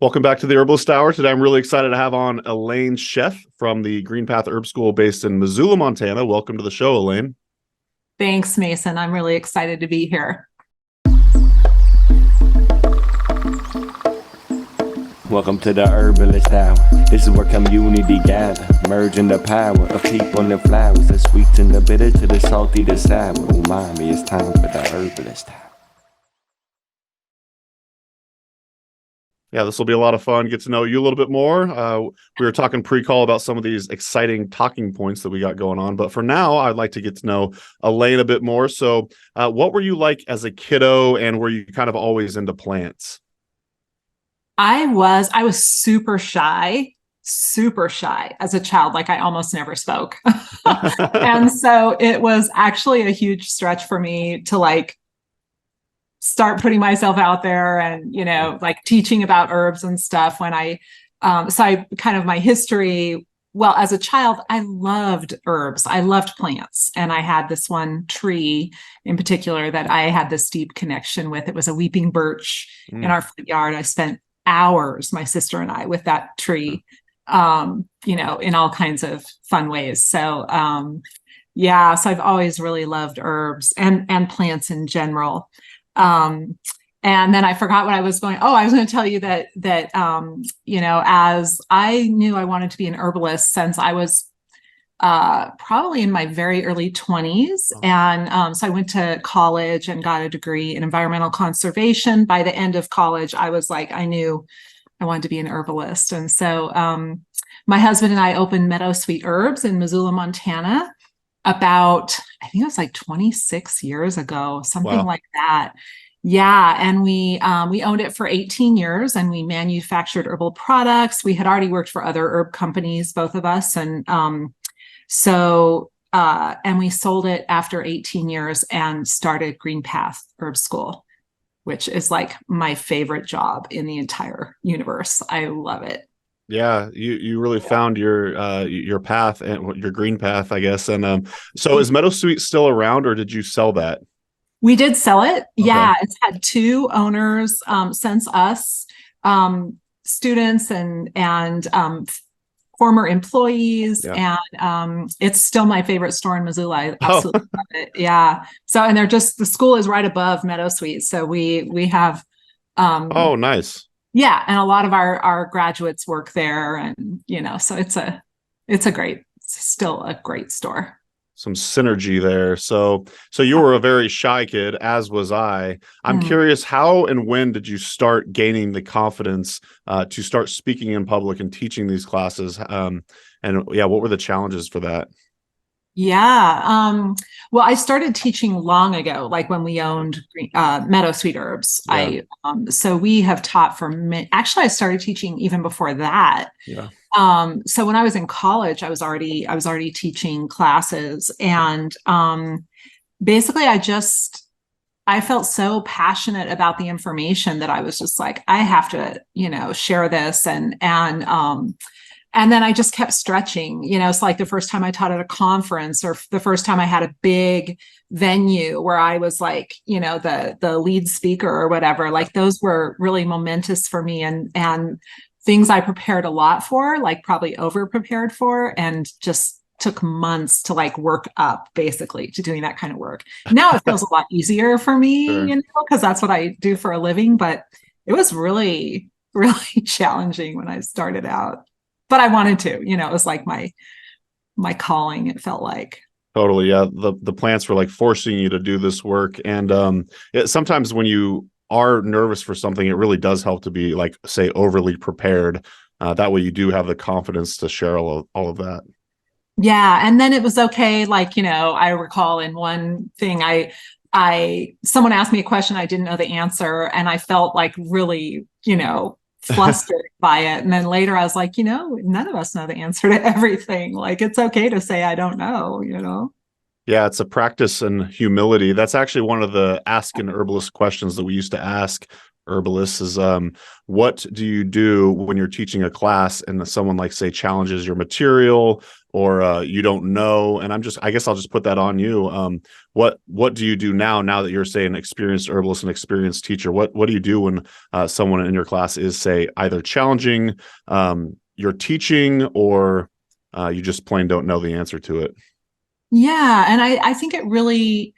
Welcome back to the Herbalist Hour. Today, I'm really excited to have on Elaine Sheff from the Green Path Herb School based in Missoula, Montana. Welcome to the show, Elaine. Thanks, Mason. I'm really excited to be here. Welcome to the Herbalist Hour. This is where community gather, merging the power of people and flowers, the sweet and the bitter to the salty, the sour. Oh, mommy, it's time for the Herbalist Hour. Yeah, this will be a lot of fun. Get to know you a little bit more. We were talking pre-call about some of these exciting talking points that we got going on. But for now, I'd like to get to know Elaine a bit more. So what were you like as a kiddo, and were you kind of always into plants? I was super shy as a child. Like I almost never spoke. And so it was actually a huge stretch for me to start putting myself out there and, like teaching about herbs and stuff when my history, well, as a child, I loved herbs. I loved plants. And I had this one tree in particular that I had this deep connection with. It was a weeping birch in our front yard. I spent hours, my sister and I, with that tree, in all kinds of fun ways. So, so I've always really loved herbs and plants in general. And then I forgot what I was going. Oh, I was going to tell you that as I knew I wanted to be an herbalist since I was probably in my very early 20s. And so I went to college and got a degree in environmental conservation. By the end of college, I was like, I knew I wanted to be an herbalist. And so my husband and I opened Meadow Sweet Herbs in Missoula, Montana, about, I think it was like 26 years ago, something like that. Yeah. And we owned it for 18 years and we manufactured herbal products. We had already worked for other herb companies, both of us. And and we sold it after 18 years and started Green Path Herb School, which is like my favorite job in the entire universe. I love it. Yeah, you really found your path and your green path, I guess. And so is Meadow Sweet still around, or did you sell that? We did sell it. Okay. Yeah, it's had two owners since us, students and former employees, and it's still my favorite store in Missoula. I absolutely love it. Yeah. So, and the school is right above Meadow Sweet, so we have. Oh, nice. Yeah, and a lot of our graduates work there, and so it's still a great store. Some synergy there. So you were a very shy kid, as was I. I'm curious, how and when did you start gaining the confidence to start speaking in public and teaching these classes? And what were the challenges for that? Yeah. Well, I started teaching long ago, like when we owned Meadow Sweet Herbs. Yeah. So we have taught actually, I started teaching even before that. Yeah. So when I was in college, I was already teaching classes, and basically I felt so passionate about the information that I was just like, I have to, share this, and then I just kept stretching. It's like the first time I taught at a conference, or the first time I had a big venue where I was like, the lead speaker or whatever. Like those were really momentous for me, and things I prepared a lot for, like probably over prepared for, and just took months to work up basically to doing that kind of work. Now it feels a lot easier for me, Sure. because that's what I do for a living. But it was really, really challenging when I started out. But I wanted to, it was like my calling, it felt like. Totally. Yeah. The plants were like forcing you to do this work. And sometimes when you are nervous for something, it really does help to be say overly prepared. That way you do have the confidence to share all of that. Yeah. And then it was okay. I recall in one thing, someone asked me a question, I didn't know the answer, and I felt really, flustered by it. And then later I was like, none of us know the answer to everything. It's okay to say, I don't know. Yeah, it's a practice in humility. That's actually one of the Ask an Herbalist questions that we used to ask herbalists is what do you do when you're teaching a class and someone like say challenges your material or you don't know? And I guess I'll just put that on you. What do you do now that you're say an experienced herbalist and experienced teacher? What do you do when someone in your class is say either challenging your teaching or you just plain don't know the answer to it? Yeah. And I think it really,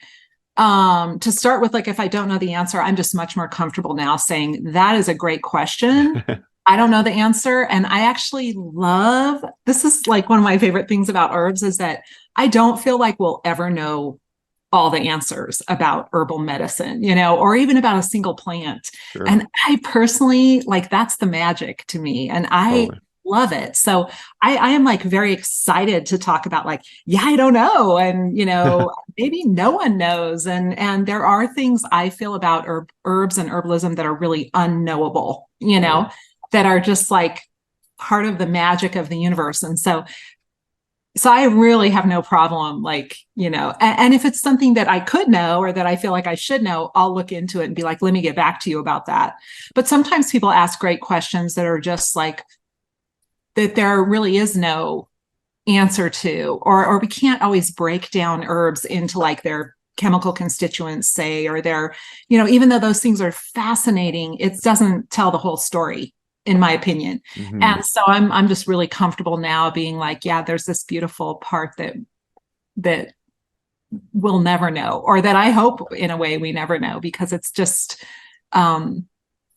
to start with, like, if I don't know the answer, I'm just much more comfortable now saying that is a great question. I don't know the answer. And I actually love, this is like one of my favorite things about herbs is that I don't feel like we'll ever know all the answers about herbal medicine, or even about a single plant. Sure. And I personally, like, that's the magic to me. And I love it. So I am like very excited to talk about like, yeah, I don't know. And, maybe no one knows. And there are things I feel about herbs and herbalism that are really unknowable, that are just like part of the magic of the universe. And so I really have no problem, like, and if it's something that I could know or that I feel like I should know, I'll look into it and be like, let me get back to you about that. But sometimes people ask great questions that are just like, that there really is no answer to, or we can't always break down herbs into like their chemical constituents, say, or their, even though those things are fascinating, it doesn't tell the whole story, in my opinion. Mm-hmm. And so I'm just really comfortable now being like, yeah, there's this beautiful part that we'll never know, or that I hope in a way we never know, because it's just,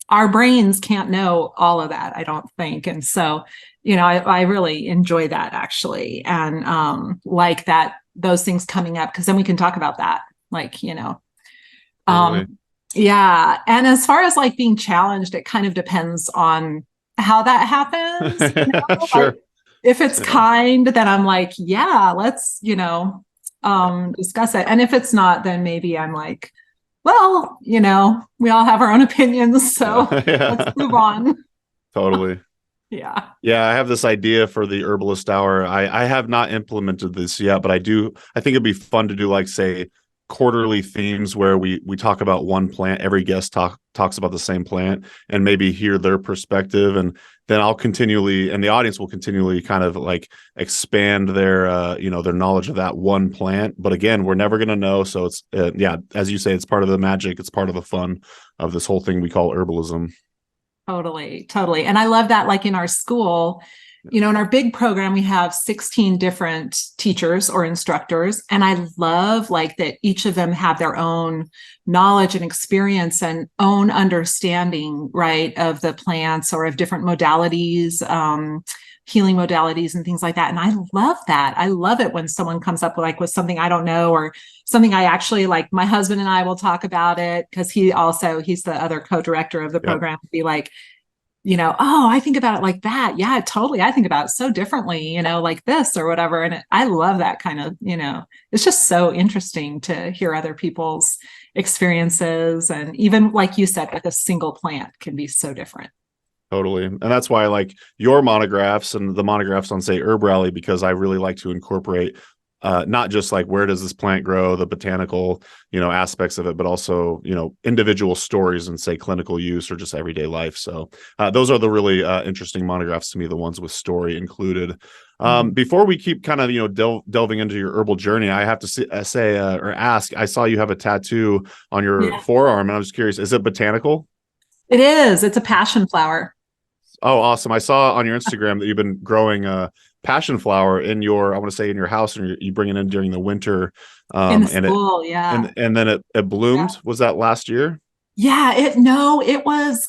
our brains can't know all of that, I don't think. And so, I really enjoy that actually. And like that, those things coming up, because then we can talk about that, like, Totally. Yeah. And as far as like being challenged, it kind of depends on how that happens. Sure. Like, if it's kind, then I'm like, yeah, let's, discuss it. And if it's not, then maybe I'm like, well, we all have our own opinions, so let's move on. Totally. Yeah. Yeah. I have this idea for the Herbalist Hour. I have not implemented this yet, but I think it'd be fun to do like, say, quarterly themes where we talk about one plant. Every guest talks about the same plant and maybe hear their perspective. And then I'll continually, and the audience will continually kind of like expand their, their knowledge of that one plant. But again, we're never going to know. So it's, as you say, it's part of the magic. It's part of the fun of this whole thing we call herbalism. Totally. And I love that, like in our school, in our big program, we have 16 different teachers or instructors. And I love like that each of them have their own knowledge and experience and own understanding, right, of the plants or of different modalities, healing modalities and things like that. And I love that. I love it when someone comes up with something I don't know, or something I actually like. My husband and I will talk about it, because he's the other co-director of the program, be like, oh, I think about it like that. Yeah, totally. I think about it so differently, like this or whatever. And I love that kind of, it's just so interesting to hear other people's experiences. And even like you said, with a single plant can be so different. Totally. And that's why I like your monographs and the monographs on, say, HerbRally, because I really like to incorporate not just like where does this plant grow, the botanical, aspects of it, but also, individual stories and say clinical use or just everyday life. So those are the really interesting monographs to me, the ones with story included. Before we keep kind of, delving into your herbal journey, I have to ask, I saw you have a tattoo on your forearm, and I was curious, is it botanical? It is. It's a passion flower. Oh, awesome. I saw on your Instagram that you've been growing passion flower in your house, and you bring it in during the winter. In the school, and then it bloomed. Yeah. Was that last year? Yeah, it was,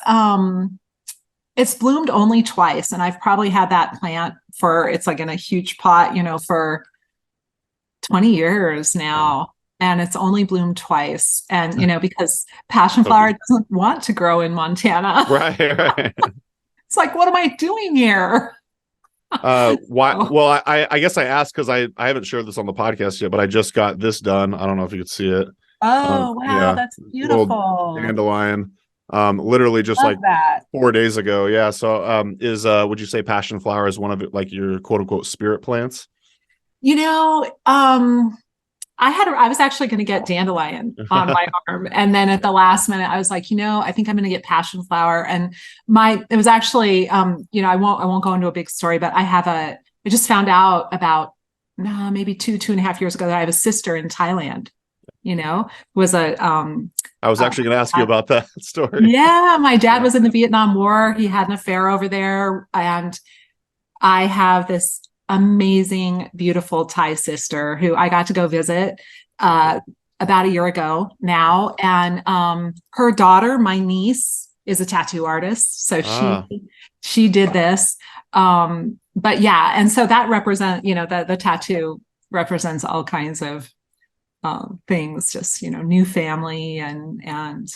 it's bloomed only twice. And I've probably had that plant it's like in a huge pot, for 20 years now. And it's only bloomed twice. And, because passion flower doesn't want to grow in Montana. Right. It's like, what am I doing here? Why? Well, I guess I asked because I haven't shared this on the podcast yet, but I just got this done. I don't know if you could see it. Oh, wow. That's beautiful. Dandelion. Literally just Love that. 4 days ago. Yeah. So, would you say passion flower is one of it, like your quote unquote spirit plants? I was actually going to get dandelion on my arm. And then at the last minute, I was like, I think I'm going to get passion flower. And it was actually, I won't go into a big story, but I just found out about maybe 2.5 years ago that I have a sister in Thailand, was I was actually going to ask you about that story. Yeah. My dad was in the Vietnam War. He had an affair over there. And I have this amazing, beautiful Thai sister who I got to go visit about a year ago now. And her daughter, my niece, is a tattoo artist. So she did this. But yeah, and so that the tattoo represents all kinds of things, just, new family and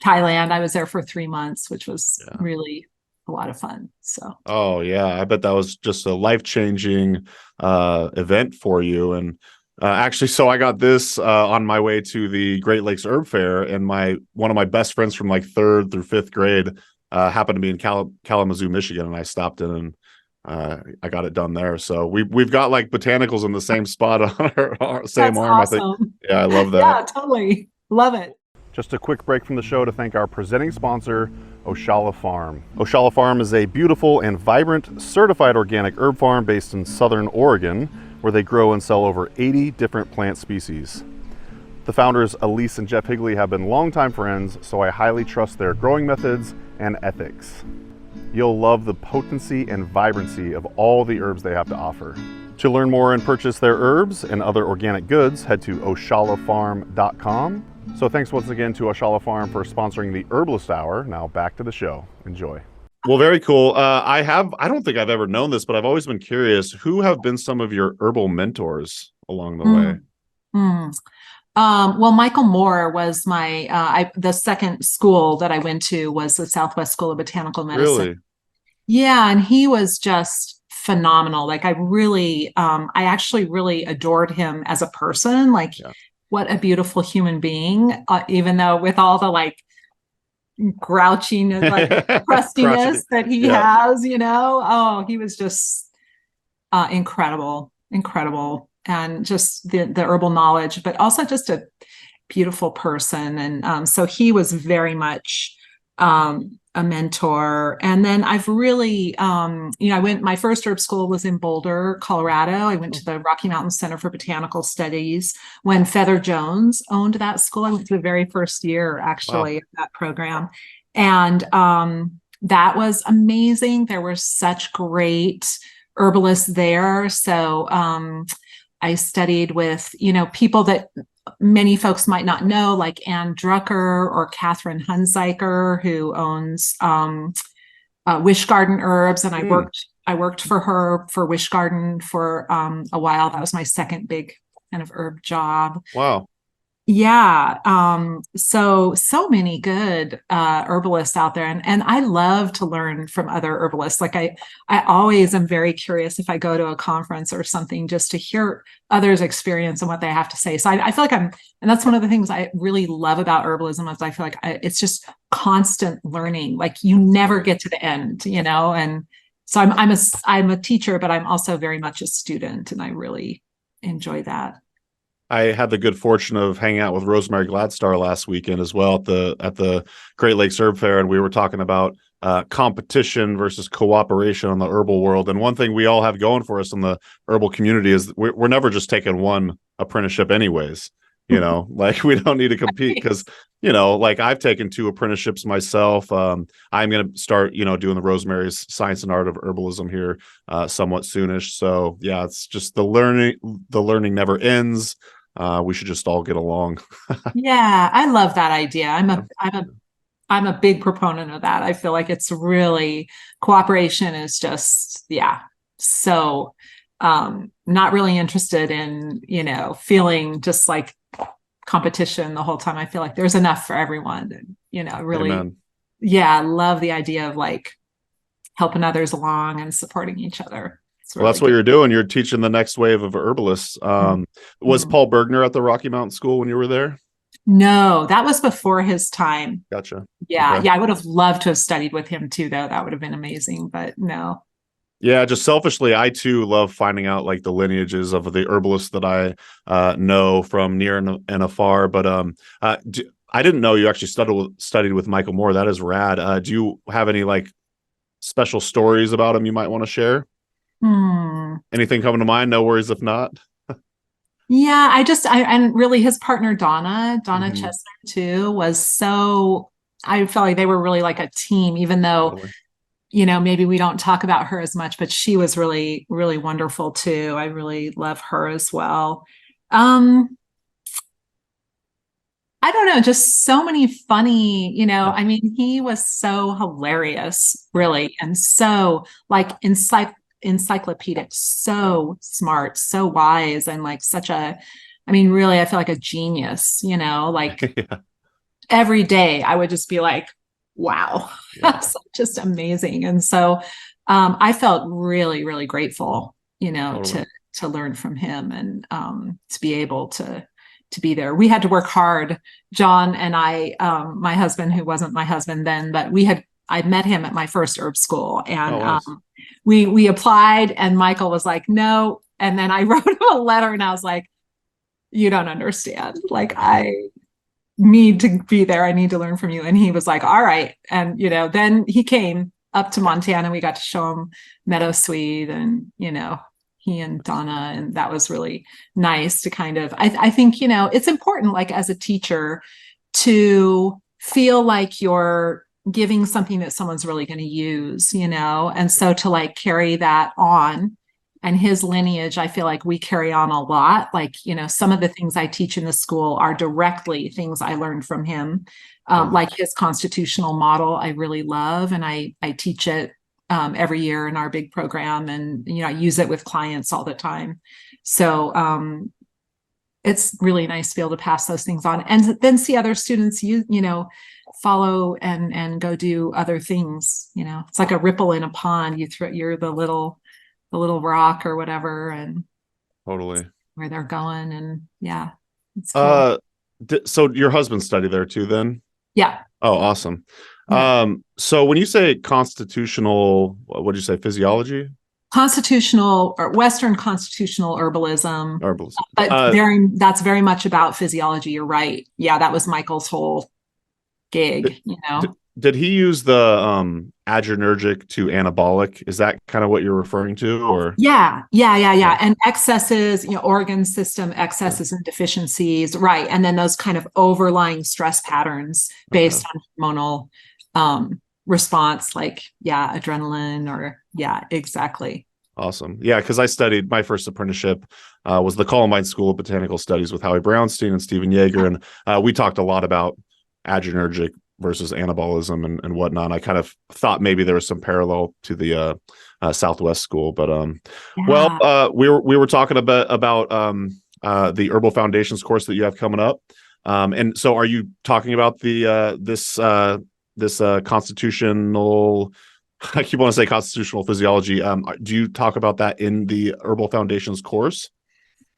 Thailand. I was there for 3 months, which was really a lot of fun. So oh yeah, I bet that was just a life-changing event for you. And actually, so I got this on my way to the Great Lakes Herb Fair, and one of my best friends from like 3rd through 5th grade happened to be in Kalamazoo, Michigan, and I stopped in and I got it done there. So we've got like botanicals in the same spot on our same That's arm. awesome. I think. Yeah, I love that. Yeah, totally. Love it. Just a quick break from the show to thank our presenting sponsor, Oshala Farm. Oshala Farm is a beautiful and vibrant certified organic herb farm based in Southern Oregon, where they grow and sell over 80 different plant species. The founders, Elise and Jeff Higley, have been longtime friends, so I highly trust their growing methods and ethics. You'll love the potency and vibrancy of all the herbs they have to offer. To learn more and purchase their herbs and other organic goods, head to oshalafarm.com. So thanks once again to Oshala Farm for sponsoring the Herbalist Hour. Now back to the show. Enjoy. Well, very cool. I don't think I've ever known this, but I've always been curious. Who have been some of your herbal mentors along the way? Well, Michael Moore was the second school that I went to was the Southwest School of Botanical Medicine. Really? Yeah. And he was just phenomenal. Like I actually really adored him as a person. Like what a beautiful human being, even though with all the like grouchiness, like crustiness that he has, oh, he was just incredible. And just the herbal knowledge, but also just a beautiful person. And so he was very much a mentor. And then I've really, my first herb school was in Boulder, Colorado. I went to the Rocky Mountain Center for Botanical Studies when Feather Jones owned that school. I went to the very first year, actually, of that program. And that was amazing. There were such great herbalists there. So I studied with, people that many folks might not know, like Ann Drucker or Catherine Hunziker, who owns Wish Garden Herbs. And I worked for her for Wish Garden for a while. That was my second big kind of herb job. Wow. Yeah. So many good herbalists out there. And I love to learn from other herbalists. Like I always am very curious if I go to a conference or something, just to hear others' experience and what they have to say. So I feel like and that's one of the things I really love about herbalism is I feel like it's just constant learning. Like you never get to the end, and so I'm a teacher, but I'm also very much a student, and I really enjoy that. I had the good fortune of hanging out with Rosemary Gladstar last weekend as well at the Great Lakes Herb Fair, and we were talking about competition versus cooperation on the herbal world. And one thing we all have going for us in the herbal community is we're never just taking one apprenticeship anyways. Like we don't need to compete because, like I've taken 2 apprenticeships myself. I'm going to start, doing the Rosemary's Science and Art of Herbalism here somewhat soonish. So yeah, it's just the learning never ends. We should just all get along. Yeah, I love that idea. I'm a big proponent of that. I feel like it's really cooperation is just, so not really interested in, feeling just like competition the whole time. I feel like there's enough for everyone. And, really, Amen. I love the idea of like helping others along and supporting each other. Well, that's what you're doing. You're teaching the next wave of herbalists. Was Paul Bergner at the Rocky Mountain School when you were there? No, that was before his time. Gotcha. Yeah. Okay. Yeah. I would have loved to have studied with him too, though. That would have been amazing, but no. Yeah, just selfishly, I too love finding out like the lineages of the herbalists that I know from near and afar. But I didn't know you actually studied with Michael Moore. That is rad. Do you have any like special stories about him you might want to share? Anything coming to mind? No worries if not. Yeah, and really his partner Donna Chestnut too was so, I felt like they were really like a team, even though, Totally. maybe we don't talk about her as much, but she was really, really wonderful too. I really love her as well. I don't know, just so many funny, I mean, he was so hilarious, really, and so like encyclopedic, so smart, so wise, and like I mean, really, I feel like a genius, like Yeah. every day I would just be like, wow, Yeah. that's just amazing. And so I felt really, really grateful, Totally. to learn from him and to be able to be there. We had to work hard, John and I, my husband, who wasn't my husband then, but I met him at my first herb school, and Oh, nice. we applied, and Michael was like, no. And then I wrote him a letter and I was like, you don't understand. Like, I need to be there. I need to learn from you. And he was like, all right. And, then he came up to Montana. We got to show him Meadow Sweet, and, he and Donna, and that was really nice to kind of, I think, it's important, like as a teacher, to feel like you're giving something that someone's really going to use, and so to like carry that on. And his lineage, I feel like we carry on a lot. Like, some of the things I teach in the school are directly things I learned from him. Like his constitutional model, I really love, and I teach it every year in our big program, and I use it with clients all the time. So it's really nice to be able to pass those things on, and then see other students follow and go do other things. It's like a ripple in a pond. You're the little rock or whatever, and Totally. where they're going. And yeah, it's cool. So your husband studied there too then? Yeah. Oh, awesome. Yeah. So when you say constitutional, what did you say, physiology? Constitutional or Western constitutional herbalism, Herbalism. but that's very much about physiology. You're right. Yeah, that was Michael's whole gig. Did he use the adrenergic to anabolic? Is that kind of what you're referring to, or? Yeah. And excesses, organ system excesses and deficiencies, right? And then those kind of overlying stress patterns based on hormonal response, like adrenaline, or exactly. Awesome. Yeah, because I studied, my first apprenticeship was the Columbine School of Botanical Studies with Howie Brownstein and Stephen Yeager, and we talked a lot about adrenergic versus anabolism and whatnot. I kind of thought maybe there was some parallel to the Southwest school, but we were talking about the Herbal Foundations course that you have coming up, and so are you talking about the this constitutional? I keep wanting to say constitutional physiology. Do you talk about that in the Herbal Foundations course?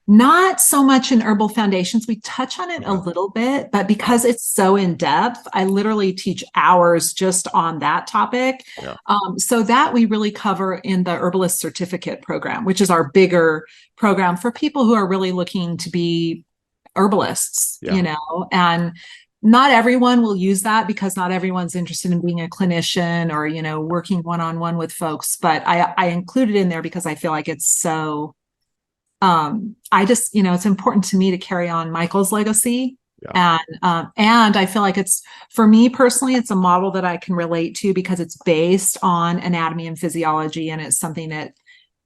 Not so much in Herbal Foundations. We touch on it a little bit, but because it's so in depth, I literally teach hours just on that topic. Yeah. So that we really cover in the Herbalist Certificate program, which is our bigger program for people who are really looking to be herbalists, and not everyone will use that, because not everyone's interested in being a clinician or, working one-on-one with folks. But I include it in there because I feel like it's so, I just, it's important to me to carry on Michael's legacy. Yeah. And I feel like it's, for me personally, it's a model that I can relate to because it's based on anatomy and physiology. And it's something that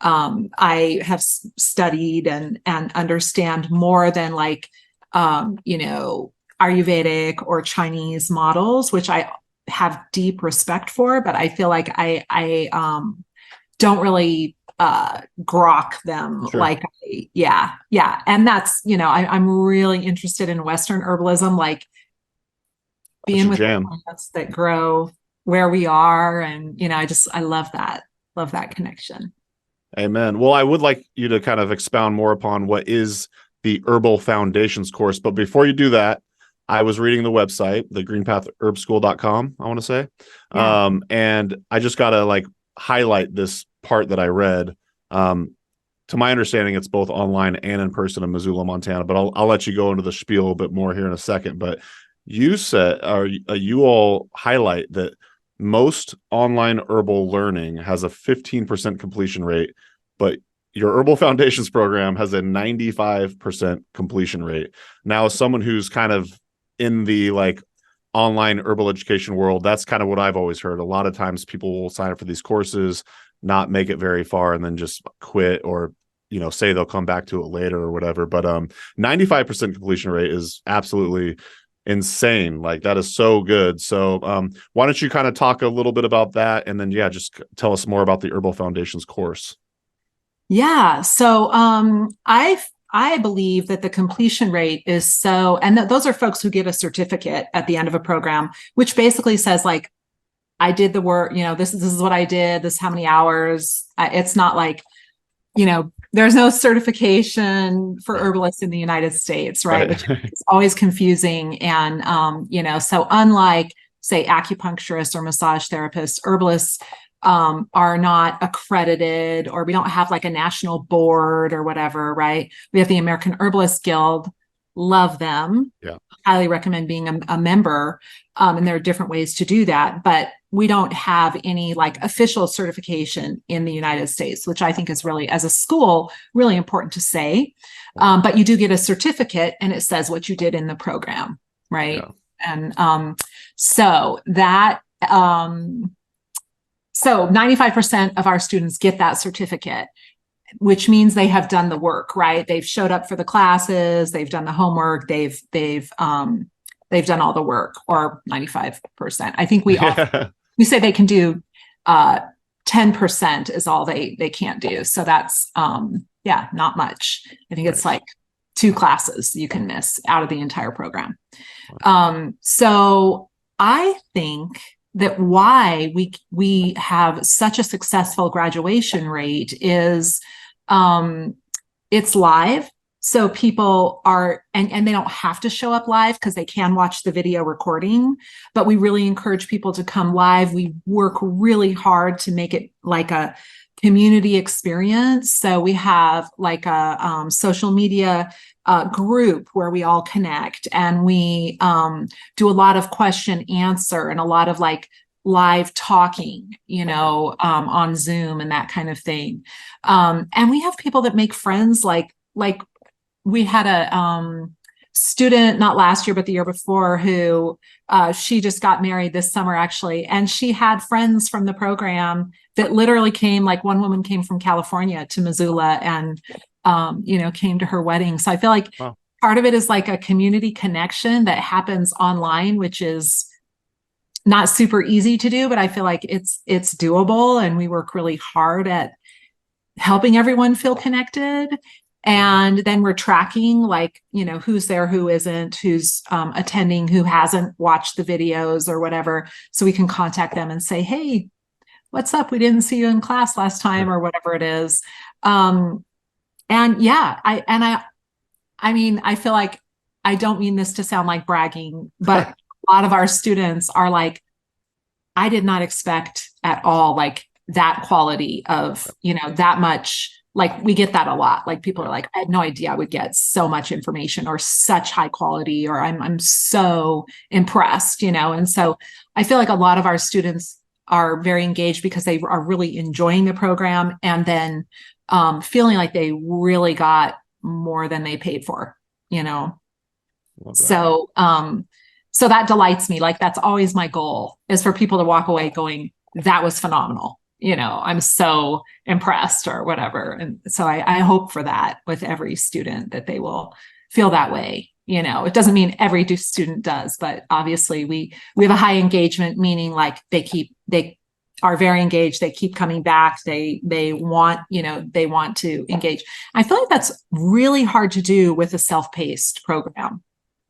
I have studied and understand more than like, Ayurvedic or Chinese models, which I have deep respect for, but I feel like I don't really grok them. Sure. Like, and that's, I'm really interested in Western herbalism, like being with the plants that grow where we are, and I love that connection. Amen. Well, I would like you to kind of expound more upon what is the Herbal Foundations course, but before you do that, I was reading the website, the greenpathherbschool.com, I want to say. Yeah. And I just got to like highlight this part that I read. To my understanding, it's both online and in person in Missoula, Montana, but I'll let you go into the spiel a bit more here in a second. But you said, or you all highlight that most online herbal learning has a 15% completion rate, but your Herbal Foundations program has a 95% completion rate. Now, as someone who's kind of in the like online herbal education world, that's kind of what I've always heard. A lot of times people will sign up for these courses, not make it very far, and then just quit, or say they'll come back to it later or whatever. But 95% completion rate is absolutely insane. Like, that is so good. So why don't you kind of talk a little bit about that, and then just tell us more about the Herbal Foundations course. Yeah. So I believe that the completion rate is so, and those are folks who get a certificate at the end of a program, which basically says like, I did the work, this is what I did, this is how many hours. It's not like, there's no certification for herbalists in the United States, right? Which is always confusing. And, so unlike, say, acupuncturists or massage therapists, herbalists are not accredited, or we don't have like a national board or whatever, right? We have the American Herbalist Guild. Love them. Yeah. Highly recommend being a member. And there are different ways to do that, but we don't have any like official certification in the United States, which I think is really, as a school, really important to say. But you do get a certificate, and it says what you did in the program, right? Yeah. And so 95% of our students get that certificate, which means they have done the work, right? They've showed up for the classes, they've done the homework, they've done all the work, or 95%. I think we say they can do 10% is all they can't do. So that's not much. I think it's like 2 classes you can miss out of the entire program. So I think that why we have such a successful graduation rate is it's live. So people are, and they don't have to show up live because they can watch the video recording, but we really encourage people to come live. We work really hard to make it like a community experience. So we have like a social media group where we all connect, and we do a lot of question answer and a lot of like live talking, on Zoom and that kind of thing. And we have people that make friends, like we had a student, not last year, but the year before, who she just got married this summer, actually. And she had friends from the program that literally came, like one woman came from California to Missoula and, came to her wedding. So I feel like part of it is like a community connection that happens online, which is not super easy to do, but I feel like it's doable. And we work really hard at helping everyone feel connected. And then we're tracking, like, who's there, who isn't, who's attending, who hasn't watched the videos or whatever. So we can contact them and say, hey, what's up? We didn't see you in class last time, or whatever it is. I feel like, I don't mean this to sound like bragging, but a lot of our students are like, I did not expect at all, like that quality of, that much. Like, we get that a lot. Like, people are like, I had no idea I would get so much information or such high quality, or I'm so impressed, And so I feel like a lot of our students are very engaged because they are really enjoying the program, and then feeling like they really got more than they paid for, So that delights me. Like, that's always my goal, is for people to walk away going, that was phenomenal. I'm so impressed, or whatever. And so I hope for that with every student, that they will feel that way. It doesn't mean every student does, but obviously we have a high engagement, meaning like they are very engaged. They keep coming back. They want to engage. I feel like that's really hard to do with a self-paced program.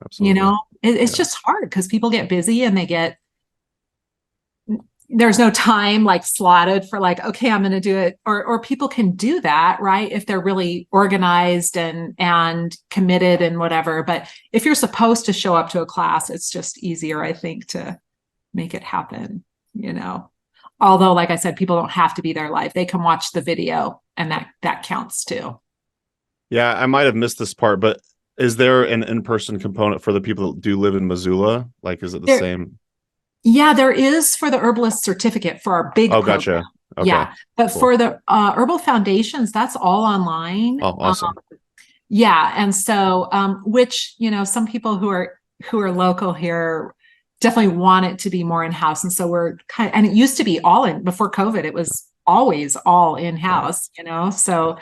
Absolutely. It's just hard because people get busy, and there's no time like slotted for like, okay, I'm going to do it. Or people can do that, right? If they're really organized and committed and whatever. But if you're supposed to show up to a class, it's just easier, I think, to make it happen, Although, like I said, people don't have to be there live. They can watch the video, and that counts too. Yeah, I might have missed this part, but is there an in-person component for the people that do live in Missoula? Like, is it the same? Yeah, there is for the herbalist certificate for our big program. Gotcha. Okay. Yeah, but cool. for the herbal foundations, that's all online. Oh, awesome. Yeah, and so which, some people who are local here definitely want it to be more in-house, and so we're and it used to be all in before COVID. It was always all in-house, so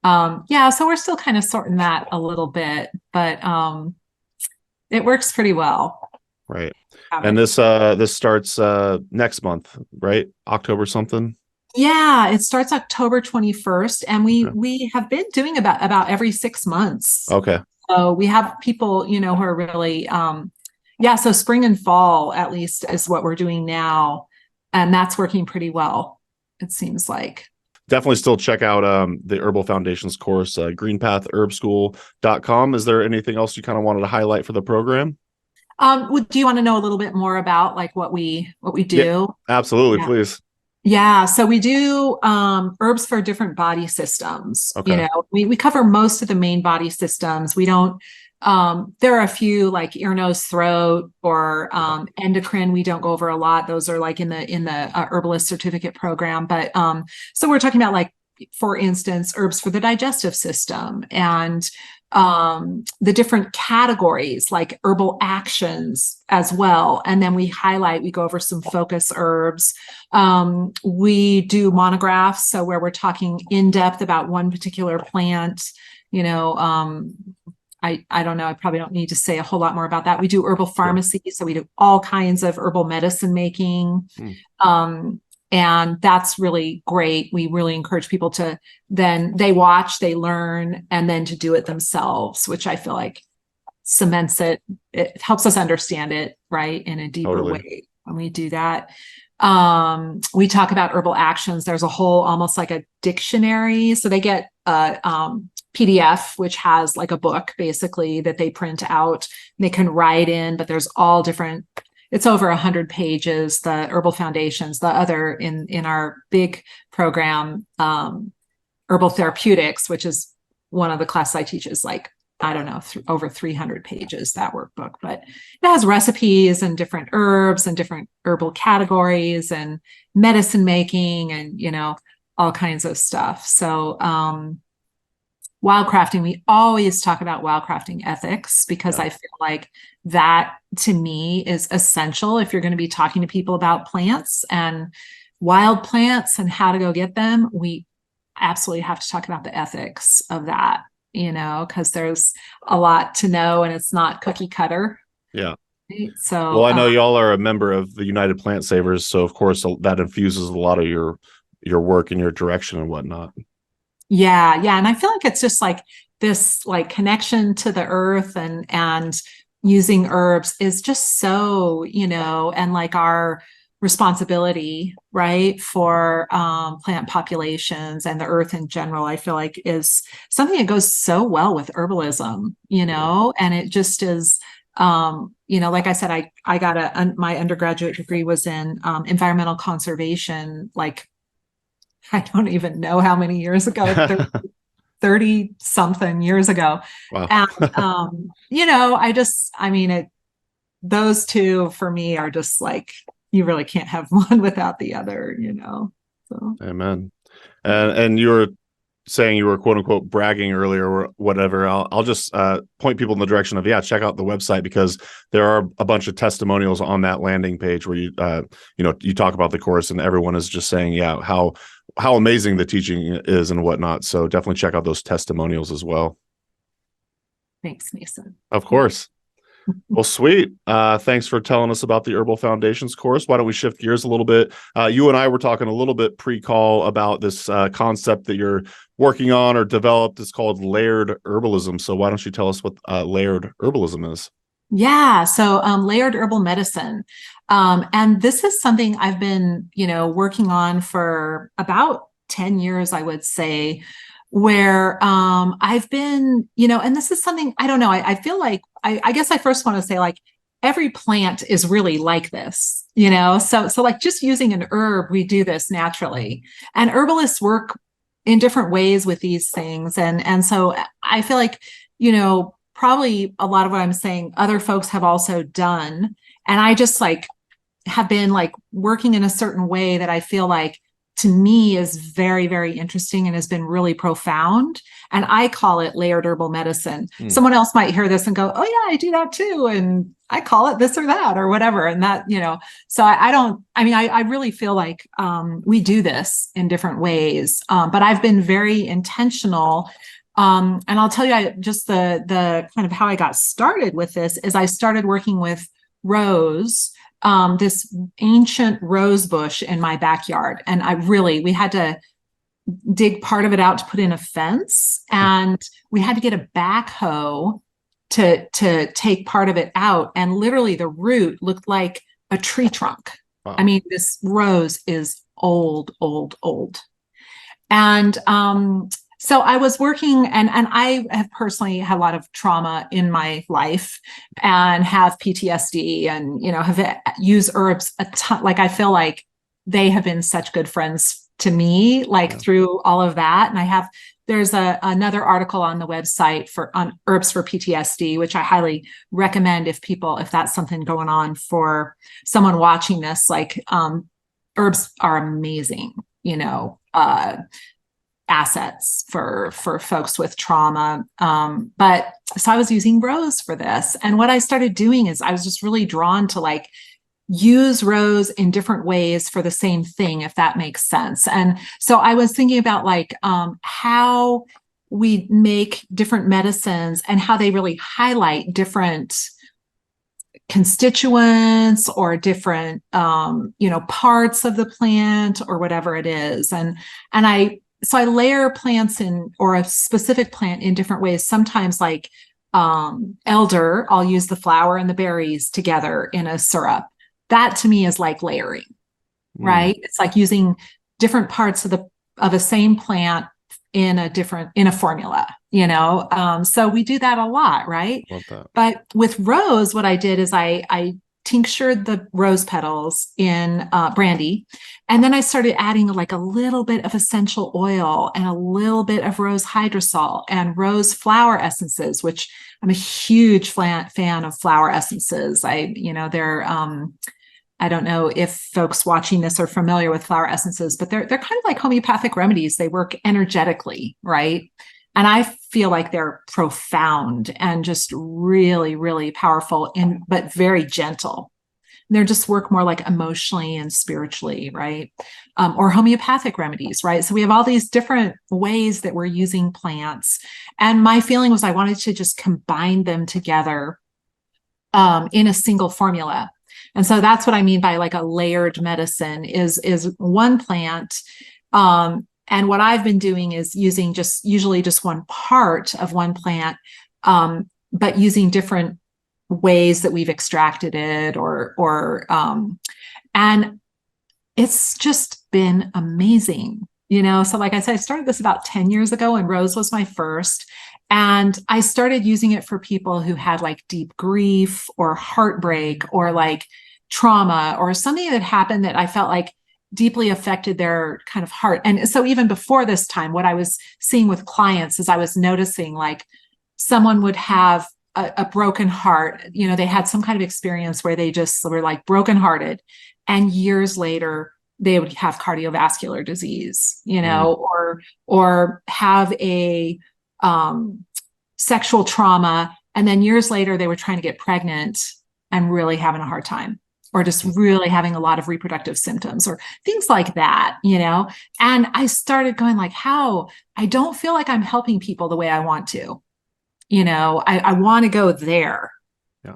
so we're still kind of sorting that a little bit, but it works pretty well. Right. And this starts next month, right? October something. Yeah, it starts October 21st, and we have been doing about every 6 months. Okay. So we have people, who are really so spring and fall at least is what we're doing now, and that's working pretty well, it seems like. Definitely still check out the Herbal Foundations course, greenpathherbschool.com. Is there anything else you kind of wanted to highlight for the program? Do you want to know a little bit more about like what we do? Yeah, absolutely, please. Yeah, so we do herbs for different body systems. Okay. We cover most of the main body systems. We don't. There are a few like ear, nose, throat, or endocrine. We don't go over a lot. Those are like in the herbalist certificate program. But so we're talking about, like, for instance, herbs for the digestive system, and the different categories like herbal actions as well. And then we go over some focus herbs. We do monographs, so where we're talking in depth about one particular plant. I don't know, I probably don't need to say a whole lot more about that. We do herbal pharmacy, so we do all kinds of herbal medicine making. And that's really great. We really encourage people to then they watch, they learn, and then to do it themselves, which I feel like cements it. It helps us understand it, right, in a deeper way when we do that. We talk about herbal actions. There's a whole, almost like a dictionary. So they get a PDF, which has like a book basically that they print out. They can write in, but there's all different. It's over 100 pages, the Herbal Foundations. The other in our big program, Herbal Therapeutics, which is one of the classes I teach, is like, I don't know, over 300 pages, that workbook. But it has recipes and different herbs and different herbal categories and medicine making and, all kinds of stuff. So wildcrafting, we always talk about wildcrafting ethics, because I feel like that to me is essential if you're going to be talking to people about plants and wild plants and how to go get them. We absolutely have to talk about the ethics of that, because there's a lot to know and it's not cookie cutter. Yeah. Right? So, well, I know y'all are a member of the United Plant Savers, so of course that infuses a lot of your work and your direction and whatnot. Yeah. And I feel like it's just like this like connection to the earth and using herbs is just so, and like our responsibility, right, for plant populations and the earth in general, I feel like is something that goes so well with herbalism, and it just is, like I said, I got my undergraduate degree was in environmental conservation, like, I don't even know how many years ago, 30 something years ago. Wow. And, those two for me are just like, you really can't have one without the other, so. Amen. And you were saying you were quote unquote bragging earlier or whatever. I'll just point people in the direction of, check out the website, because there are a bunch of testimonials on that landing page where you talk about the course, and everyone is just saying, how amazing the teaching is and whatnot. So definitely check out those testimonials as well. Thanks, Mason. Of course. Well, sweet. Thanks for telling us about the Herbal Foundations course. Why don't we shift gears a little bit? You and I were talking a little bit pre-call about this concept that you're working on or developed. It's called layered herbalism. So why don't you tell us what layered herbalism is? Yeah. So layered herbal medicine. And this is something I've been, working on for about 10 years, I would say, where I've been, and this is something, I don't know, I feel like, I guess I first want to say, like, every plant is really like this, so like just using an herb, we do this naturally, and herbalists work in different ways with these things. And so I feel like, probably a lot of what I'm saying, other folks have also done. And I just like have been like working in a certain way that I feel like to me is very, very interesting and has been really profound. And I call it layered herbal medicine. Someone else might hear this and go, oh yeah, I do that too. And I call it this or that or whatever. And that, so I really feel like we do this in different ways. But I've been very intentional. And I'll tell you, just the kind of how I got started with this is I started working with rose, this ancient rose bush in my backyard. And we had to dig part of it out to put in a fence, and we had to get a backhoe to take part of it out. And literally the root looked like a tree trunk. Wow. I mean, this rose is old. And so I was working, and I have personally had a lot of trauma in my life and have PTSD and, have used herbs a ton. Like, I feel like they have been such good friends to me, like through all of that. And there's another article on the website on herbs for PTSD, which I highly recommend if that's something going on for someone watching this, like, herbs are amazing, assets for folks with trauma. But so I was using rose for this. And what I started doing is I was just really drawn to like use rose in different ways for the same thing, if that makes sense. And so I was thinking about like how we make different medicines and how they really highlight different constituents or different parts of the plant or whatever it is. So I layer plants or a specific plant in different ways. Sometimes like elder, I'll use the flower and the berries together in a syrup. That to me is like layering, right? It's like using different parts of a same plant in a formula, so we do that a lot, right? Love that. But with rose, what I did is I tinctured the rose petals in brandy. And then I started adding like a little bit of essential oil and a little bit of rose hydrosol and rose flower essences, which I'm a huge fan of flower essences. They're, I don't know if folks watching this are familiar with flower essences, but they're kind of like homeopathic remedies. They work energetically, right? And I feel like they're profound and just really, really powerful but very gentle. They just work more like emotionally and spiritually, right? Or homeopathic remedies, right? So we have all these different ways that we're using plants. And my feeling was I wanted to just combine them together in a single formula. And so that's what I mean by like a layered medicine is one plant. And what I've been doing is using usually just one part of one plant, but using different ways that we've extracted it and it's just been amazing, So like I said, I started this about 10 years ago and rose was my first. And I started using it for people who had like deep grief or heartbreak or like trauma or something that happened that I felt like deeply affected their kind of heart. And so even before this time, what I was seeing with clients is I was noticing like someone would have a broken heart, they had some kind of experience where they just were like brokenhearted, and years later they would have cardiovascular disease, or have a sexual trauma, and then years later they were trying to get pregnant and really having a hard time, or just really having a lot of reproductive symptoms or things like that, And I started going like, how I don't feel like I'm helping people the way I want to. I want to go there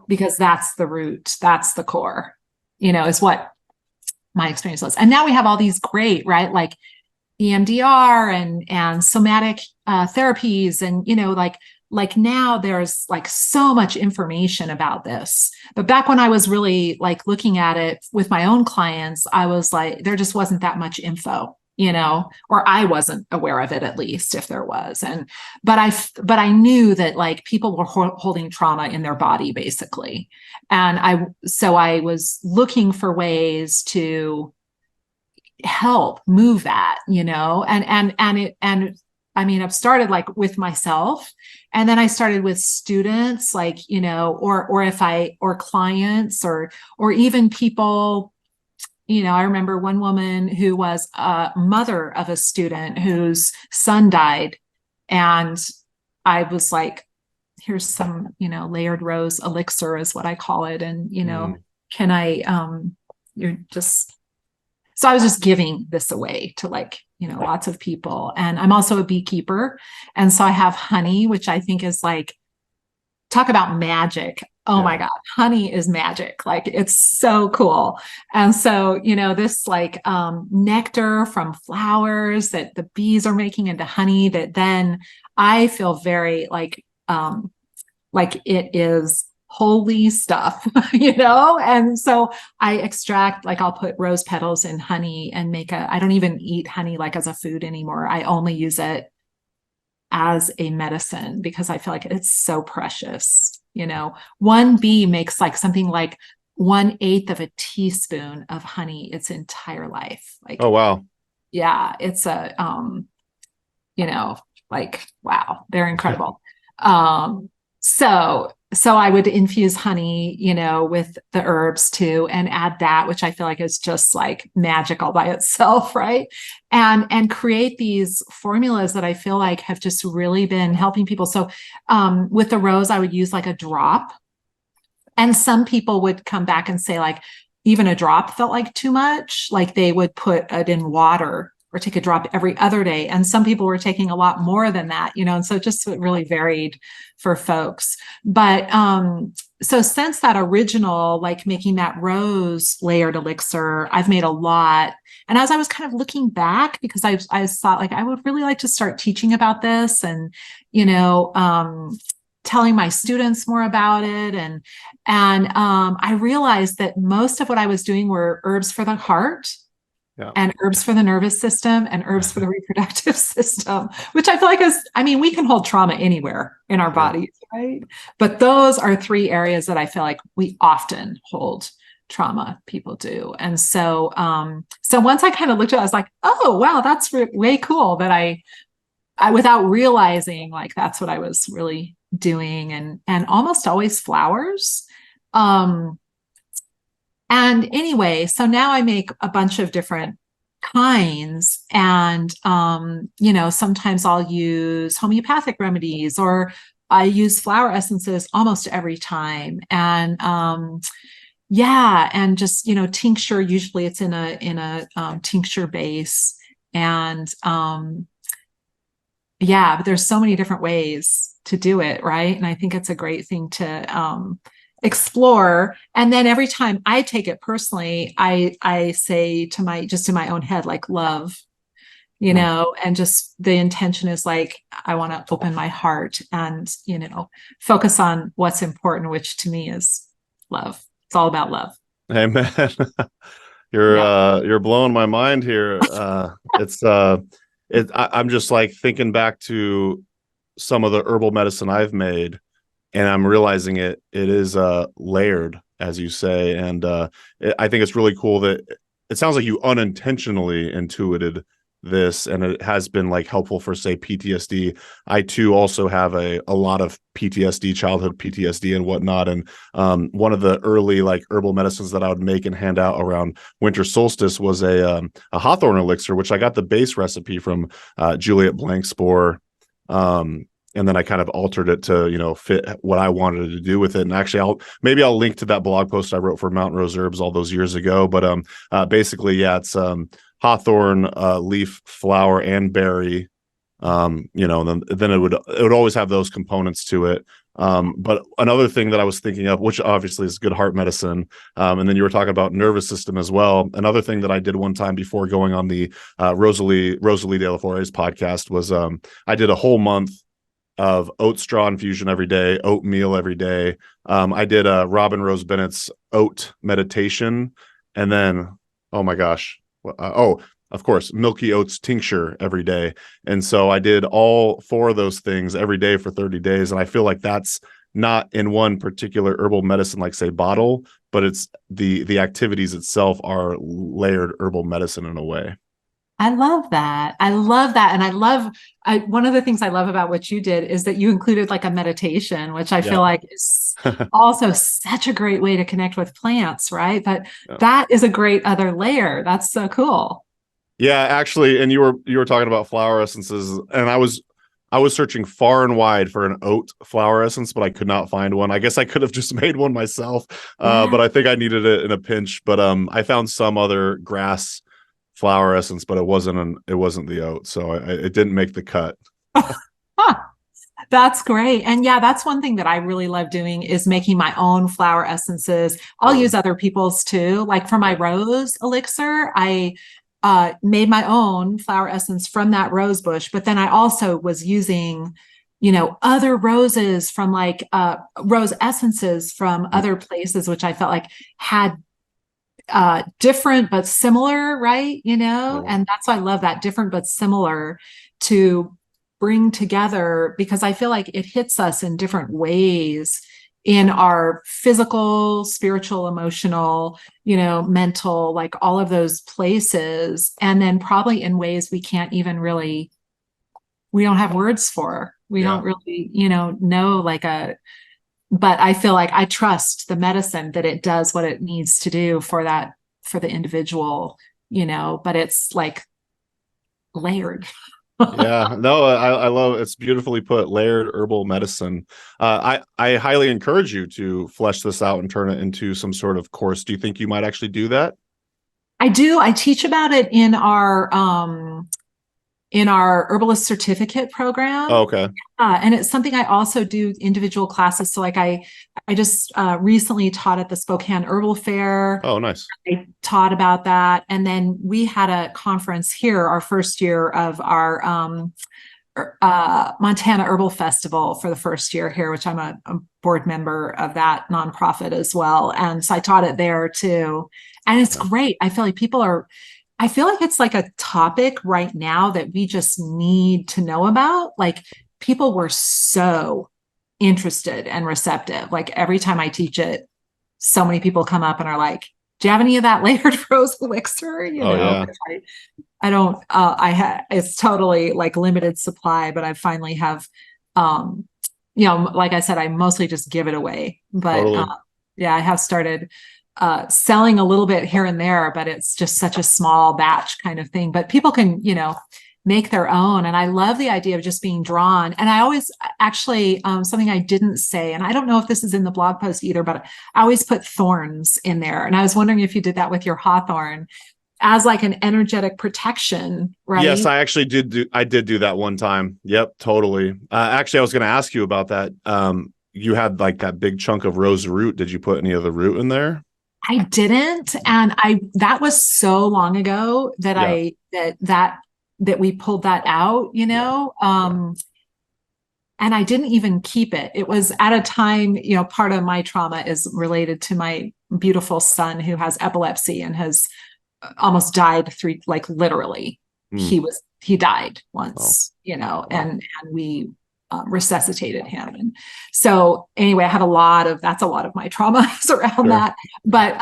because that's the root, that's the core, is what my experience was. And now we have all these great, right? Like EMDR and somatic therapies. And, like now there's like so much information about this. But back when I was really like looking at it with my own clients, I was like, there just wasn't that much info. or I wasn't aware of it, at least, if there was. But I knew that like people were holding trauma in their body, basically. And I was looking for ways to help move that, and I mean, I've started like with myself, and then I started with students, like, or clients, or even people. I remember one woman who was a mother of a student whose son died. And I was like, here's some, layered rose elixir is what I call it. And, can I, so I was just giving this away to like, lots of people. And I'm also a beekeeper. And so I have honey, which I think is like, talk about magic. Oh my God, honey is magic. Like, it's so cool. And so, this like nectar from flowers that the bees are making into honey, that then I feel very like it is holy stuff, And so I extract, like, I'll put rose petals in honey and I don't even eat honey like as a food anymore. I only use it as a medicine because I feel like it's so precious. One bee makes like something like 1/8 of a teaspoon of honey its entire life. Like, oh wow. Yeah, it's a like, wow, they're incredible. So I would infuse honey, with the herbs too, and add that, which I feel like is just like magic all by itself, right? And create these formulas that I feel like have just really been helping people. So with the rose, I would use like a drop. And some people would come back and say like, even a drop felt like too much. Like they would put it in water or take a drop every other day. And some people were taking a lot more than that, and so just it really varied for folks. But so since that original, like making that rose layered elixir, I've made a lot. And as I was kind of looking back, because I thought like, I would really like to start teaching about this and, telling my students more about it. And I realized that most of what I was doing were herbs for the heart. Yeah. And herbs for the nervous system and herbs for the reproductive system, which I feel like we can hold trauma anywhere in our bodies, right? But those are 3 areas that I feel like we often hold trauma, people do. And so, so once I kind of looked at it, I was like, oh, wow, that's way cool that I without realizing, like, that's what I was really doing, and almost always flowers. And anyway, so now I make a bunch of different kinds, and, sometimes I'll use homeopathic remedies, or I use flower essences almost every time. And, and just, tincture, usually it's in a tincture base. And, but there's so many different ways to do it. Right. And I think it's a great thing to, explore. And then every time I take it personally, I say to in my own head, like, love, and just the intention is like, I want to open my heart and, focus on what's important, which to me is love. It's all about love. Amen. You're blowing my mind here. I'm just like thinking back to some of the herbal medicine I've made, and I'm realizing it is layered, as you say. And I think it's really cool that it sounds like you unintentionally intuited this, and it has been like helpful for, say, PTSD. I too also have a lot of PTSD, childhood PTSD and whatnot. And one of the early like herbal medicines that I would make and hand out around winter solstice was a hawthorn elixir, which I got the base recipe from Juliet Blankspore. And then I kind of altered it to, fit what I wanted to do with it. And actually, I'll link to that blog post I wrote for Mountain Rose Herbs all those years ago. But basically, it's hawthorn leaf, flower, and berry. Then it would always have those components to it. But another thing that I was thinking of, which obviously is good heart medicine, and then you were talking about nervous system as well. Another thing that I did one time before going on the Rosalie de la Fore's podcast was I did a whole month of oat straw infusion every day, oatmeal every day. I did Robin Rose Bennett's oat meditation, and then, oh my gosh, of course, milky oats tincture every day. And so I did all 4 of those things every day for 30 days. And I feel like that's not in one particular herbal medicine, like say bottle, but it's the activities itself are layered herbal medicine in a way. I love that. I love that. And one of the things I love about what you did is that you included like a meditation, which I feel like is also such a great way to connect with plants, right? But that is a great other layer. That's so cool. Yeah, actually, and you were talking about flower essences, and I was searching far and wide for an oat flower essence, but I could not find one. I guess I could have just made one myself, but I think I needed it in a pinch. But I found some other grass flower essence, but it wasn't the oat, so it didn't make the cut. That's great. And yeah, that's one thing that I really love doing is making my own flower essences. I'll use other people's too. Like for my rose elixir, I made my own flower essence from that rose bush, but then I also was using, other roses from like rose essences from other places, which I felt like had different but similar, right? And that's why I love that, different but similar, to bring together, because I feel like it hits us in different ways in our physical, spiritual, emotional, mental, like all of those places. And then probably in ways we can't even really, we don't have words for, we don't really, know but I feel like I trust the medicine that it does what it needs to do for the individual, but it's like layered. Yeah, no, I love it's beautifully put, layered herbal medicine. I highly encourage you to flesh this out and turn it into some sort of course. Do you think you might actually do that? I do. I teach about it in our herbalist certificate program. Oh, okay. And it's something I also do individual classes. So like I just recently taught at the Spokane Herbal Fair. Oh, nice. I taught about that. And then we had a conference here, our first year of our Montana Herbal Festival for the first year here, which I'm a board member of that nonprofit as well. And so I taught it there too. And it's great. I feel like it's like a topic right now that we just need to know about. Like people were so interested and receptive. Like every time I teach it, so many people come up and are like, do you have any of that layered rose elixir? I don't, it's totally like limited supply, but I finally have, like I said, I mostly just give it away, but totally. I have started selling a little bit here and there, but it's just such a small batch kind of thing. But people can, make their own. And I love the idea of just being drawn. And I always actually, something I didn't say, and I don't know if this is in the blog post either, but I always put thorns in there. And I was wondering if you did that with your hawthorn as like an energetic protection, right? Yes, I actually did do that one time. Yep, totally. Actually, I was going to ask you about that. You had like that big chunk of rose root. Did you put any of the root in there? I didn't. And that was so long ago that that we pulled that out, and I didn't even keep it. It was at a time, part of my trauma is related to my beautiful son who has epilepsy and has almost died literally. He died once, and we resuscitated him. And so anyway, I have that's a lot of my trauma around that. But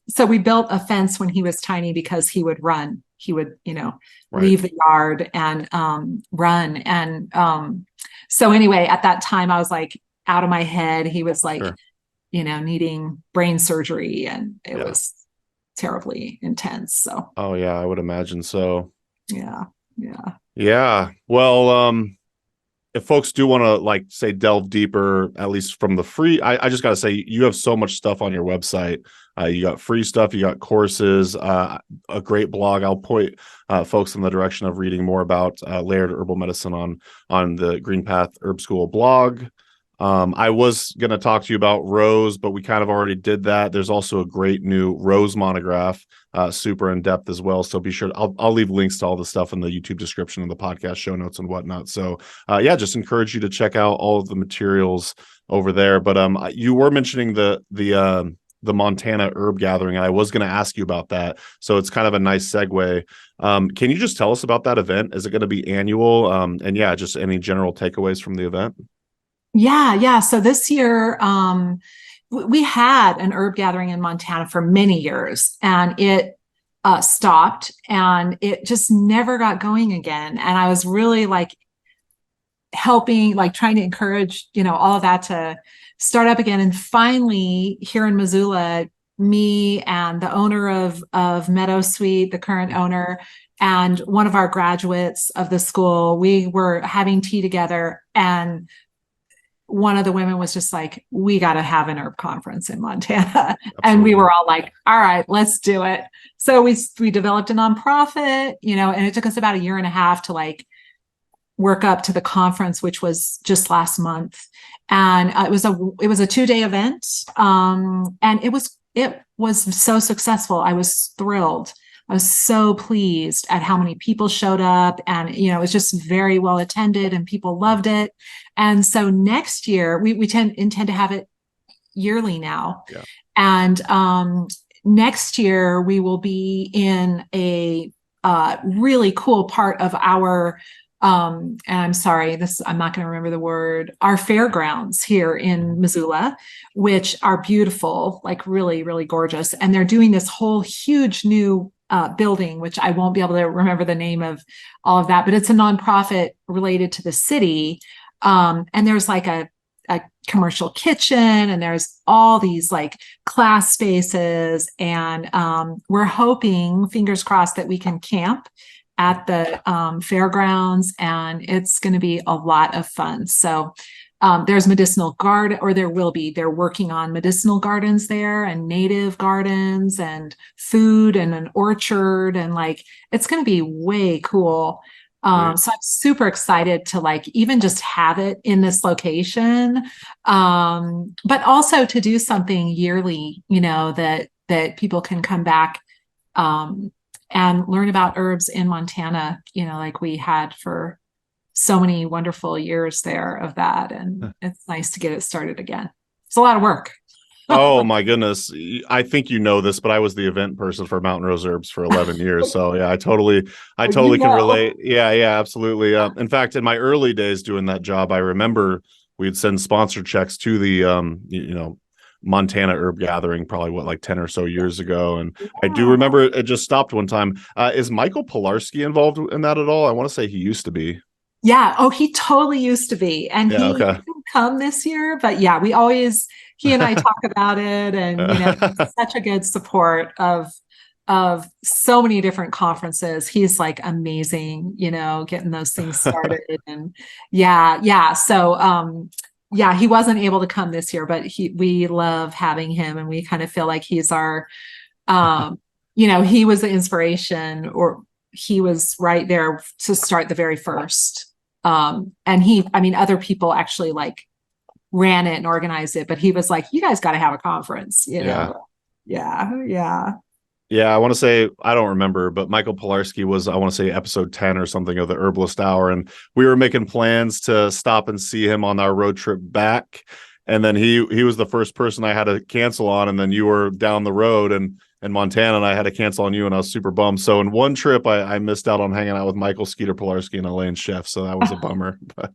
so we built a fence when he was tiny because he would run. He would, leave the yard and run. And so anyway, at that time I was like out of my head. He was like, needing brain surgery, and it was terribly intense. So oh yeah, I would imagine so. Yeah. Well, if folks do want to delve deeper, at least from the free, I just got to say, you have so much stuff on your website. You got free stuff, you got courses, a great blog. I'll point folks in the direction of reading more about layered herbal medicine on the Green Path Herb School blog. I was going to talk to you about rose, but we kind of already did that. There's also a great new rose monograph, super in depth as well. So be sure I'll leave links to all the stuff in the YouTube description and the podcast show notes and whatnot. So just encourage you to check out all of the materials over there. But you were mentioning the the Montana herb gathering. And I was going to ask you about that. So it's kind of a nice segue. Can you just tell us about that event? Is it going to be annual? And yeah, just any general takeaways from the event? Yeah. So this year, we had an herb gathering in Montana for many years, and it stopped, and it just never got going again. And I was really like helping, like trying to encourage, all of that to start up again. And finally, here in Missoula, me and the owner of Meadow Sweet, the current owner, and one of our graduates of the school, we were having tea together, and one of the women was just like, we got to have an herb conference in Montana. Absolutely. And we were all like, all right, let's do it. So we developed a nonprofit, and it took us about 1.5 years to like work up to the conference, which was just last month. And it was a 2-day event. And it was so successful. I was thrilled. I was so pleased at how many people showed up, and it was just very well attended, and people loved it. And so next year we intend to have it yearly now. Yeah. And next year we will be in a really cool part of our and I'm sorry, I'm not going to remember the word, our fairgrounds here in Missoula, which are beautiful, like really, really gorgeous. And they're doing this whole huge new building, which I won't be able to remember the name of all of that, but it's a nonprofit related to the city. And there's like a commercial kitchen, and there's all these like class spaces. And we're hoping, fingers crossed, that we can camp at the fairgrounds, and it's going to be a lot of fun. So there's medicinal garden, or there will be, they're working on medicinal gardens there, and native gardens, and food, and an orchard, and like, it's going to be way cool. So I'm super excited to like even just have it in this location, but also to do something yearly, that people can come back and learn about herbs in Montana, like we had for so many wonderful years there of that. And it's nice to get it started again. It's a lot of work. Oh my goodness. I think this, but I was the event person for Mountain Rose Herbs for 11 years. So yeah, I totally can relate. Yeah, absolutely. In fact, in my early days doing that job, I remember we'd send sponsor checks to the, Montana herb gathering, probably like 10 or so years ago. And I do remember it just stopped one time. Is Michael Pilarski involved in that at all? I want to say he used to be. Yeah. Oh, he totally used to be. And he didn't come this year, but yeah, he and I talk about it, and, such a good support of so many different conferences. He's like amazing, getting those things started. And yeah. So, yeah, he wasn't able to come this year, but we love having him, and we kind of feel like he's our, he was the inspiration, or he was right there to start the very first. And other people actually like ran it and organized it, but he was like, you guys got to have a conference, Yeah. Yeah, I want to say, I don't remember, but Michael Pilarski was, I want to say, episode 10 or something of the Herbalist Hour. And we were making plans to stop and see him on our road trip back. And then he was the first person I had to cancel on. And then you were down the road in Montana, and I had to cancel on you, and I was super bummed. So in one trip, I missed out on hanging out with Michael Skeeter Pilarski and Elaine Sheff. So that was a bummer. But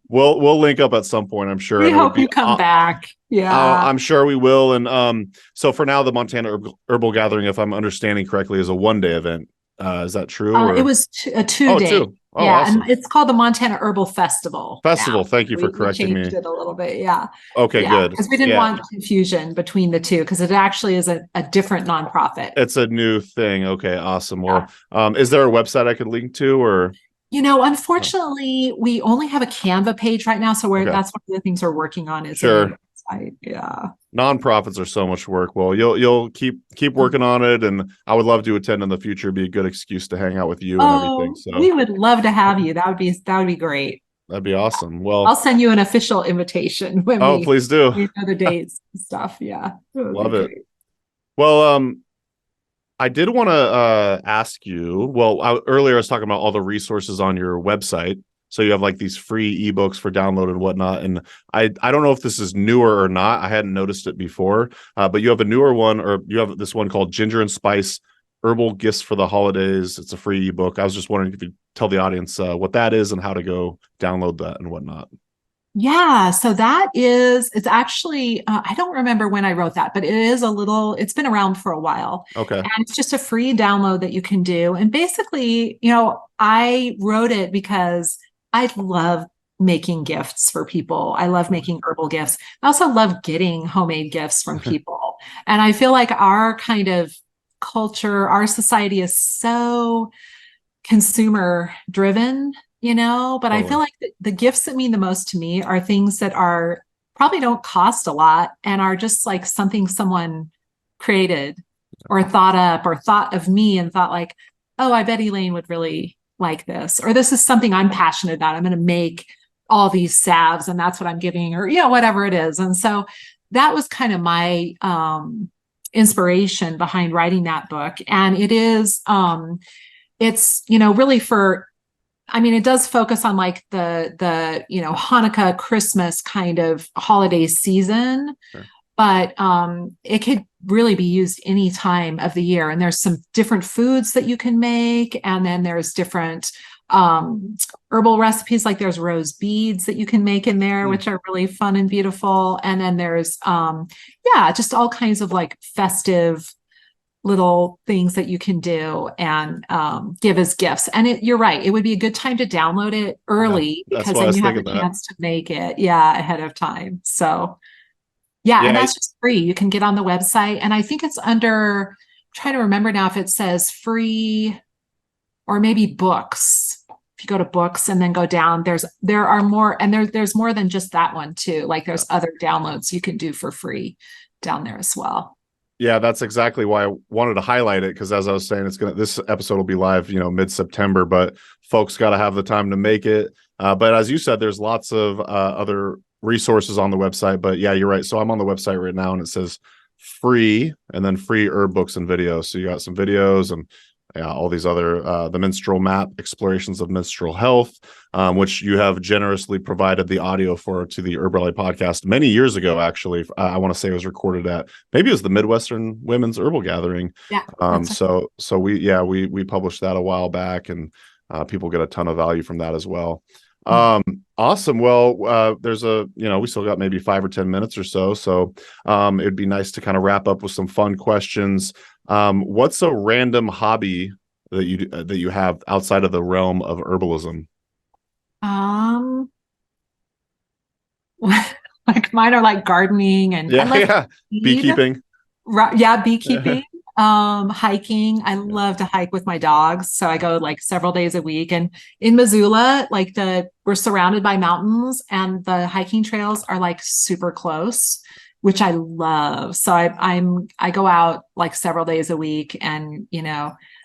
we'll link up at some point, I'm sure. We hope you come back. Yeah, I'm sure we will. And so for now, the Montana Herbal Gathering, if I'm understanding correctly, is a 1-day event. Is that true? It was a 2-day. Oh, 2. Oh, yeah, awesome. And it's called the Montana Herbal Festival. Thank you for correcting me. We changed it a little bit. Yeah. Okay, good. Because we didn't want confusion between the two, because it actually is a different nonprofit. It's a new thing. Okay, awesome. Well, is there a website I could link to, or? Unfortunately, we only have a Canva page right now, so that's one of the things we're working on. Is sure. Yeah. Nonprofits are so much work. Well, you'll keep working on it, and I would love to attend in the future. It'd be a good excuse to hang out with you and everything. So we would love to have you. That would be great. That'd be awesome. Well, I'll send you an official invitation when please do. We know the dates and stuff. Yeah. Love it. Well, I did want to ask you, earlier I was talking about all the resources on your website. So you have like these free ebooks for download and whatnot. And I don't know if this is newer or not. I hadn't noticed it before, but you have a newer one, or you have this one called Ginger and Spice Herbal Gifts for the Holidays. It's a free ebook. I was just wondering if you tell the audience what that is and how to go download that and whatnot. Yeah, so it's actually, I don't remember when I wrote that, but it's been around for a while. Okay. And it's just a free download that you can do. And basically, I wrote it because I love making gifts for people. I love making herbal gifts. I also love getting homemade gifts from people. And I feel like our kind of culture, our society is so consumer driven, but I feel like the gifts that mean the most to me are things that are probably don't cost a lot and are just like something someone created or thought up or thought of me and thought like, oh, I bet Elaine would really like this, or this is something I'm passionate about. I'm going to make all these salves and that's what I'm giving, or, whatever it is. And so that was kind of my inspiration behind writing that book. And it's, really it does focus on like the Hanukkah, Christmas kind of holiday season, sure. But it could really be used any time of the year. And there's some different foods that you can make. And then there's different herbal recipes, like there's rose beads that you can make in there, which are really fun and beautiful. And then there's, just all kinds of like festive little things that you can do and give as gifts. And you're right. It would be a good time to download it early because then you have the chance to make it ahead of time. So and that's just free. You can get on the website. And I think it's under, I'm trying to remember now if it says free or maybe books. If you go to books and then go down, there are more, and there's more than just that one too. Like there's other downloads you can do for free down there as well. Yeah, that's exactly why I wanted to highlight it, because as I was saying, this episode will be live, mid-September, but folks got to have the time to make it. But as you said, there's lots of other resources on the website. But yeah, you're right. So I'm on the website right now and it says free and then free herb books and videos. So you got some videos and all these other, the Menstrual Map, Explorations of Menstrual Health, which you have generously provided the audio for to the HerbRally podcast many years ago, actually. I want to say it was recorded at, maybe it was the Midwestern Women's Herbal Gathering. Yeah. So we published that a while back, and people get a ton of value from that as well. Awesome. Well, there's we still got maybe 5 or 10 minutes or so. So it'd be nice to kind of wrap up with some fun questions. What's a random hobby that you have outside of the realm of herbalism? Like mine are like gardening and beekeeping. Beekeeping. Hiking. I love to hike with my dogs. So I go like several days a week. And in Missoula, we're surrounded by mountains and the hiking trails are like super close, which I love. So I go out like several days a week and,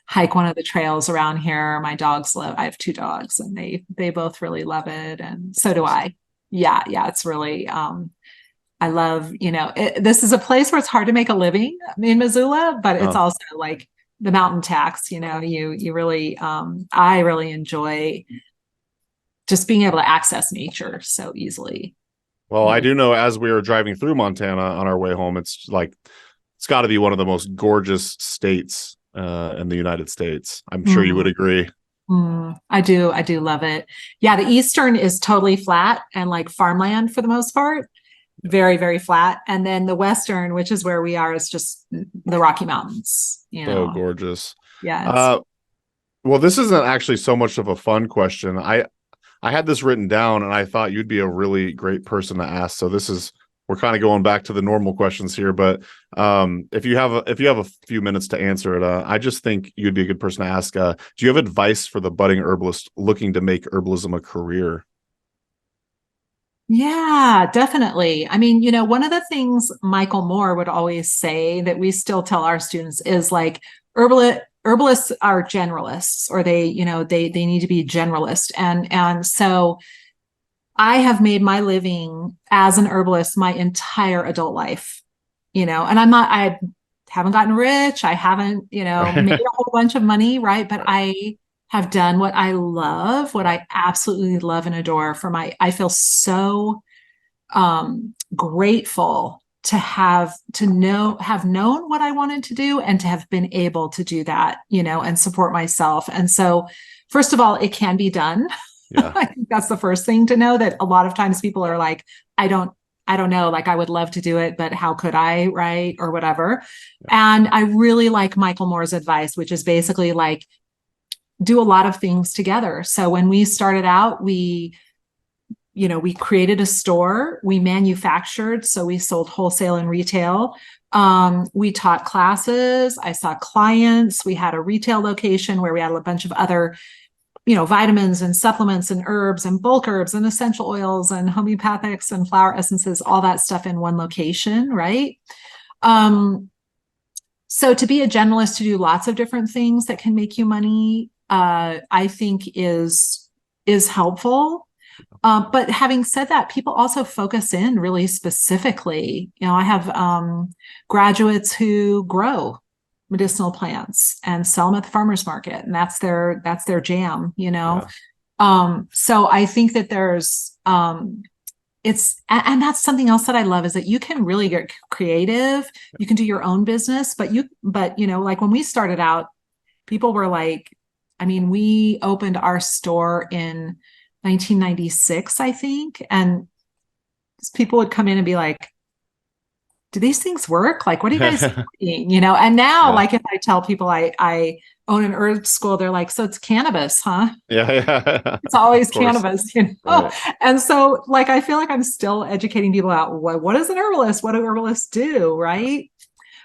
hike one of the trails around here. My dogs I have 2 dogs and they both really love it. And so do I. Yeah. It's really, I love, this is a place where it's hard to make a living in Missoula, but it's also like the mountain tax, you really, I really enjoy just being able to access nature so easily. Well, I do know as we were driving through Montana on our way home, it's got to be one of the most gorgeous states in the United States. I'm sure you would agree. I do love it. Yeah, the Eastern is totally flat and like farmland for the most part. Very, very flat. And then the Western, which is where we are, is just the Rocky Mountains. So gorgeous. Yeah. Well, this isn't actually so much of a fun question. I had this written down and I thought you'd be a really great person to ask. So we're kind of going back to the normal questions here, but if you have a few minutes to answer it, I just think you'd be a good person to ask. Do you have advice for the budding herbalist looking to make herbalism a career? Yeah, definitely. I mean, one of the things Michael Moore would always say that we still tell our students is like herbalists are generalists, or they need to be generalist. And so I have made my living as an herbalist my entire adult life, and I haven't gotten rich. I haven't, made a whole bunch of money. Right. But I have done what I love, what I absolutely love and adore I feel so grateful to have known what I wanted to do and to have been able to do that, and support myself. And so, first of all, it can be done. Yeah. I think that's the first thing to know, that a lot of times people are like, I don't know, like I would love to do it, but how could I, right? Or whatever. Yeah. And I really like Michael Moore's advice, which is basically like, do a lot of things together. So when we started out, we created a store, we manufactured, so we sold wholesale and retail. We taught classes, I saw clients, we had a retail location where we had a bunch of other, vitamins and supplements and herbs and bulk herbs and essential oils and homeopathics and flower essences, all that stuff in one location, right? So to be a generalist, to do lots of different things that can make you money, I think is helpful. But having said that, people also focus in really specifically. I have graduates who grow medicinal plants and sell them at the farmer's market, and that's their jam. Yeah. So I think that there's and that's something else that I love, is that you can really get creative. You can do your own business, but like when we started out, people were like, we opened our store in 1996, I think. And people would come in and be like, do these things work? Like, what are you guys doing? And now, like, if I tell people I own an herb school, they're like, so it's cannabis, huh? Yeah. It's always cannabis, Right. And so, like, I feel like I'm still educating people out. What is an herbalist? What do herbalists do? Right.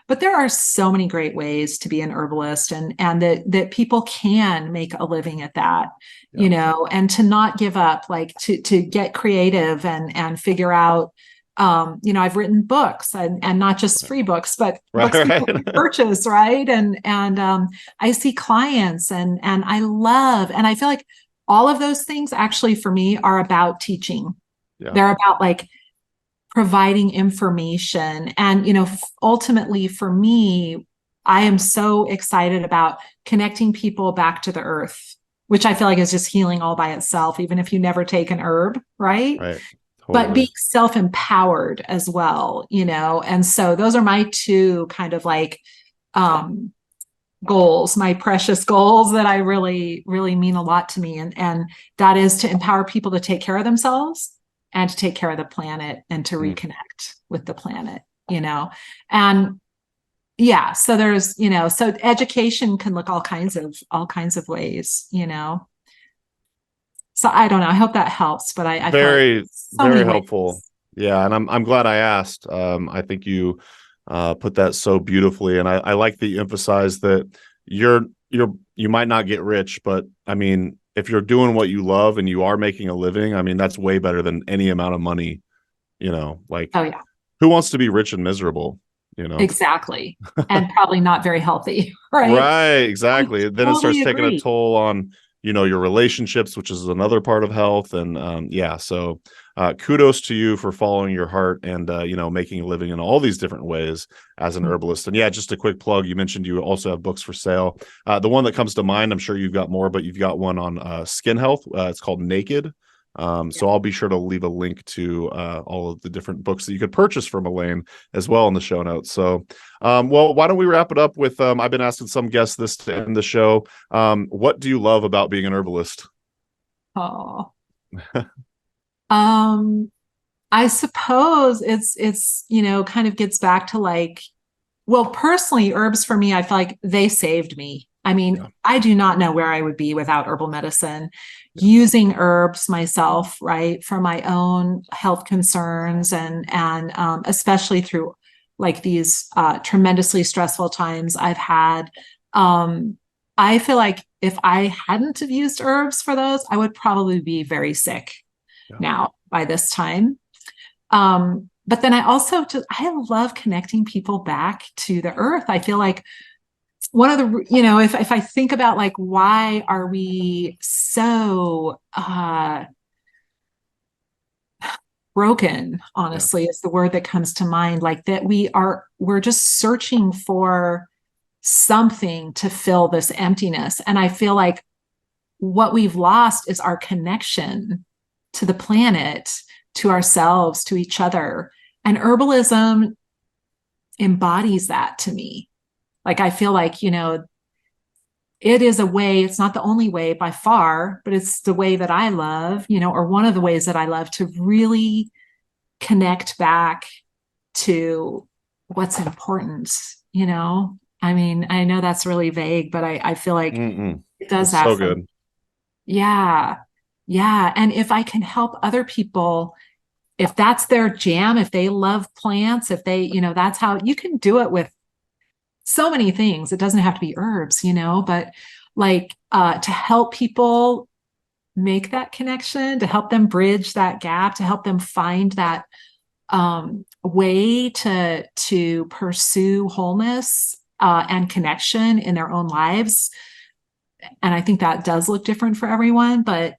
But there are so many great ways to be an herbalist, and that people can make a living at that, and to not give up, like to get creative and figure out, I've written books, and not just free books, but books people can purchase, right? And I see clients, and I feel like all of those things actually for me are about teaching. Yeah. They're about like providing information. And, ultimately for me, I am so excited about connecting people back to the earth, which I feel like is just healing all by itself, even if you never take an herb, right? Right. Totally. But being self-empowered as well, and so those are my two kind of like goals, my precious goals that I really, really mean a lot to me. And that is to empower people to take care of themselves and to take care of the planet and to reconnect with the planet, and yeah, so there's, so education can look all kinds of ways, So I don't know. I hope that helps, but I very, like very helpful. Yeah. And I'm glad I asked. I think you put that so beautifully. And I like that you emphasize that you might not get rich, but if you're doing what you love and you are making a living, that's way better than any amount of money, like, oh yeah, who wants to be rich and miserable, Exactly. And probably not very healthy. Right. Right. Exactly. Then it starts taking a toll on, your relationships, which is another part of health. And so kudos to you for following your heart and, making a living in all these different ways as an herbalist. And yeah, just a quick plug. You mentioned you also have books for sale. The one that comes to mind, I'm sure you've got more, but you've got one on skin health. It's called Naked. So I'll be sure to leave a link to all of the different books that you could purchase from Elaine as well in the show notes. So, well, why don't we wrap it up with, I've been asking some guests this to end the show. What do you love about being an herbalist? Oh, I suppose it's, kind of gets back to like, well, personally, herbs for me, I feel like they saved me. I do not know where I would be without herbal medicine. Using herbs myself, right, for my own health concerns and especially through like these tremendously stressful times I've had. I feel like if I hadn't have used herbs for those, I would probably be very sick now by this time. But then I love connecting people back to the earth. I feel like one of the, if I think about like, why are we so broken, honestly, is the word that comes to mind, like that we're just searching for something to fill this emptiness. And I feel like what we've lost is our connection to the planet, to ourselves, to each other. And herbalism embodies that to me. Like, I feel like, it is a way, it's not the only way by far, but it's the way that I love, or one of the ways that I love to really connect back to what's important, I mean, I know that's really vague, but I feel like it does that. So good. Yeah. Yeah. And if I can help other people, if that's their jam, if they love plants, if they, that's how you can do it with so many things. It doesn't have to be herbs, but like to help people make that connection, to help them bridge that gap, to help them find that way to pursue wholeness and connection in their own lives. And I think that does look different for everyone, but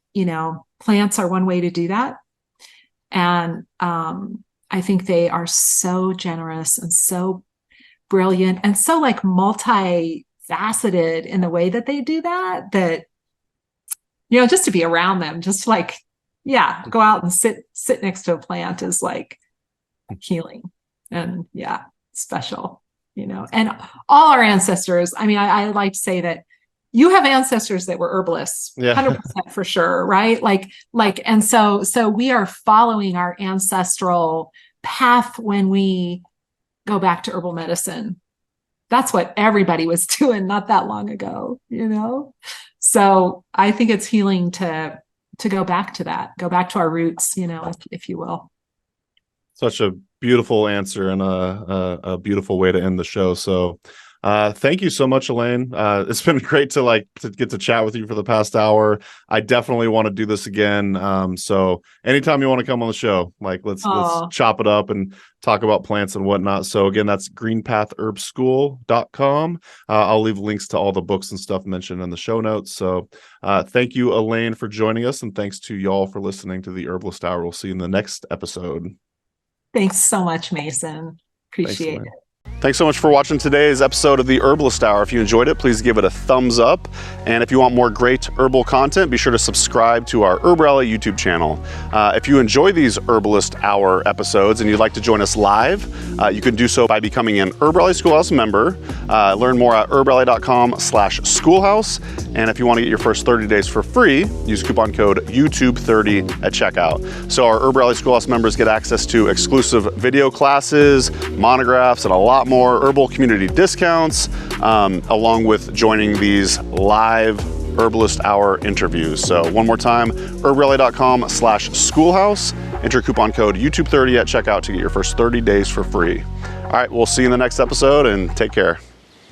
plants are one way to do that. And I think they are so generous and so brilliant and so like multifaceted in the way that they do that just to be around them, just like, go out and sit next to a plant is like healing and special, and all our ancestors. I mean, I like to say that you have ancestors that were herbalists, 100% for sure. Right. And so we are following our ancestral path when we go back to herbal medicine. That's what everybody was doing not that long ago, So I think it's healing to go back to that, go back to our roots, if you will. Such a beautiful answer and a beautiful way to end the show. So thank you so much, Elaine. It's been great to get to chat with you for the past hour. I definitely want to do this again. So anytime you want to come on the show, let's chop it up and talk about plants and whatnot. So again, that's greenpathherbschool.com. I'll leave links to all the books and stuff mentioned in the show notes. So thank you, Elaine, for joining us. And thanks to y'all for listening to the Herbalist Hour. We'll see you in the next episode. Thanks so much, Mason. Appreciate it. Thanks so much for watching today's episode of the Herbalist Hour. If you enjoyed it, please give it a thumbs up. And if you want more great herbal content, be sure to subscribe to our HerbRally YouTube channel. If you enjoy these Herbalist Hour episodes and you'd like to join us live, you can do so by becoming an HerbRally Schoolhouse member. Learn more at herbally.com/schoolhouse. And if you want to get your first 30 days for free, use coupon code YouTube30 at checkout. So our HerbRally Schoolhouse members get access to exclusive video classes, monographs, and a lot more herbal community discounts, along with joining these live Herbalist Hour interviews. So one more time, herbally.com/schoolhouse, enter coupon code YouTube30 at checkout to get your first 30 days for free. All right, we'll see you in the next episode and take care.